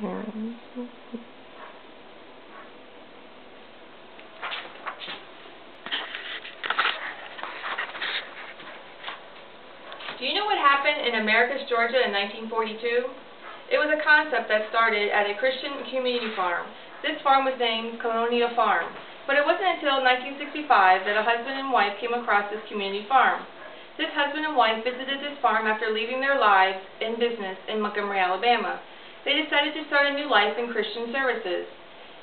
Do you know what happened in Americus, Georgia in 1942? It was a concept that started at a Christian community farm. This farm was named Colonia Farm, but it wasn't until 1965 that a husband and wife came across this community farm. This husband and wife visited this farm after leaving their lives and business in Montgomery, Alabama. They decided to start a new life in Christian services.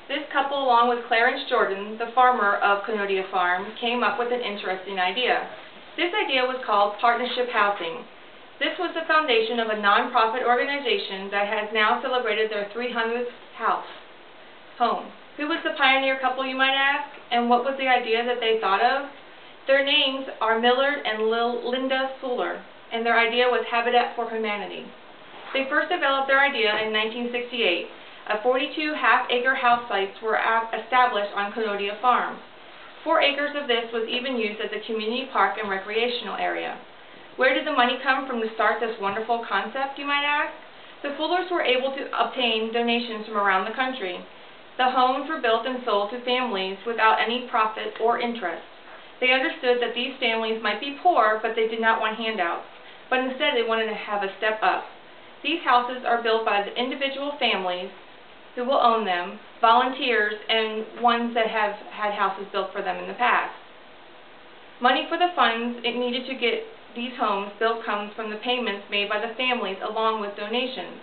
This couple, along with Clarence Jordan, the farmer of Colonia Farm, came up with an interesting idea. This idea was called partnership housing. This was the foundation of a non-profit organization that has now celebrated their 300th home. Who was the pioneer couple, you might ask, and what was the idea that they thought of? Their names are Millard and Linda Fuller, and their idea was Habitat for Humanity. They first developed their idea in 1968. 42 half-acre house sites were established on Colonia Farm. 4 acres of this was even used as a community park and recreational area. Where did the money come from to start this wonderful concept, you might ask? The Fullers were able to obtain donations from around the country. The homes were built and sold to families without any profit or interest. They understood that these families might be poor, but they did not want handouts, but instead they wanted to have a step up. These houses are built by the individual families who will own them, volunteers, and ones that have had houses built for them in the past. Money for the funds it needed to get these homes built comes from the payments made by the families along with donations.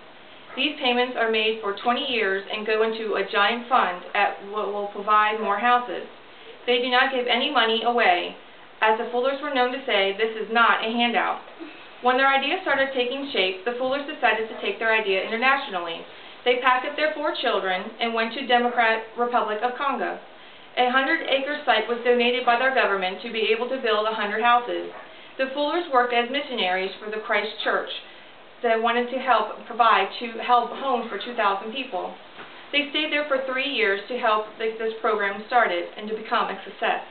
These payments are made for 20 years and go into a giant fund at what will provide more houses. They do not give any money away. As the Fullers were known to say, this is not a handout. When their idea started taking shape, the Fullers decided to take their idea internationally. They packed up their 4 children and went to Democratic Republic of Congo. A 100-acre site was donated by their government to be able to build 100 houses. The Fullers worked as missionaries for the Christ Church that wanted to help provide homes for 2,000 people. They stayed there for 3 years to help this program started and to become a success.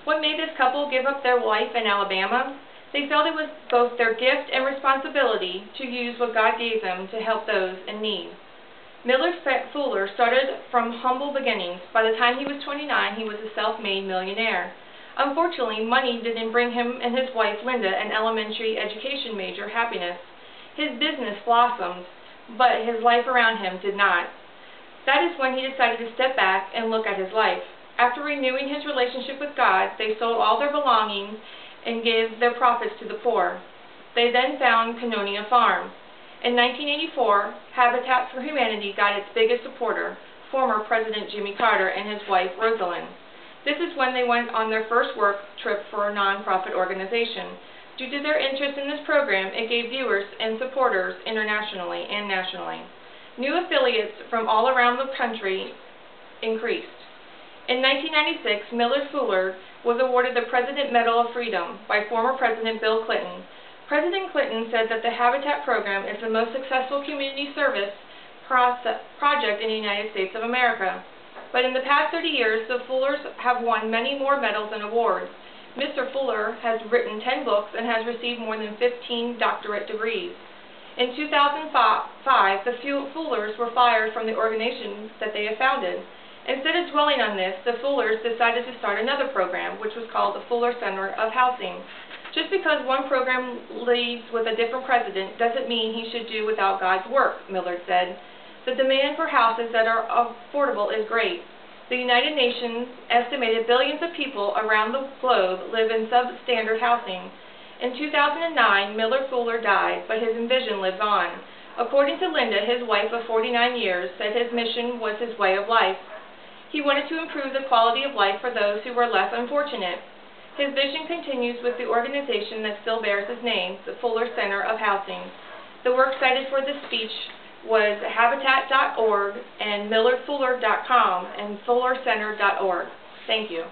What made this couple give up their life in Alabama? They felt it was both their gift and responsibility to use what God gave them to help those in need. Millard Fuller started from humble beginnings. By the time he was 29, he was a self-made millionaire. Unfortunately, money didn't bring him and his wife, Linda, an elementary education major, happiness. His business blossomed, but his life around him did not. That is when he decided to step back and look at his life. After renewing his relationship with God, they sold all their belongings and gave their profits to the poor. They then found Colonia Farm. In 1984, Habitat for Humanity got its biggest supporter, former President Jimmy Carter and his wife, Rosalind. This is when they went on their first work trip for a non-profit organization. Due to their interest in this program, it gave viewers and supporters internationally and nationally. New affiliates from all around the country increased. In 1996, Millard Fuller was awarded the President Medal of Freedom by former President Bill Clinton. President Clinton said that the Habitat program is the most successful community service project in the United States of America. But in the past 30 years, the Fullers have won many more medals and awards. Mr. Fuller has written 10 books and has received more than 15 doctorate degrees. In 2005, the Fullers were fired from the organization that they had founded. Instead of dwelling on this, the Fullers decided to start another program, which was called the Fuller Center of Housing. Just because one program leaves with a different president doesn't mean he should do without God's work, Millard said. The demand for houses that are affordable is great. The United Nations estimated billions of people around the globe live in substandard housing. In 2009, Millard Fuller died, but his vision lives on. According to Linda, his wife of 49 years, said his mission was his way of life. He wanted to improve the quality of life for those who were less unfortunate. His vision continues with the organization that still bears his name, the Fuller Center of Housing. The work cited for this speech was habitat.org and millardfuller.com and fullercenter.org. Thank you.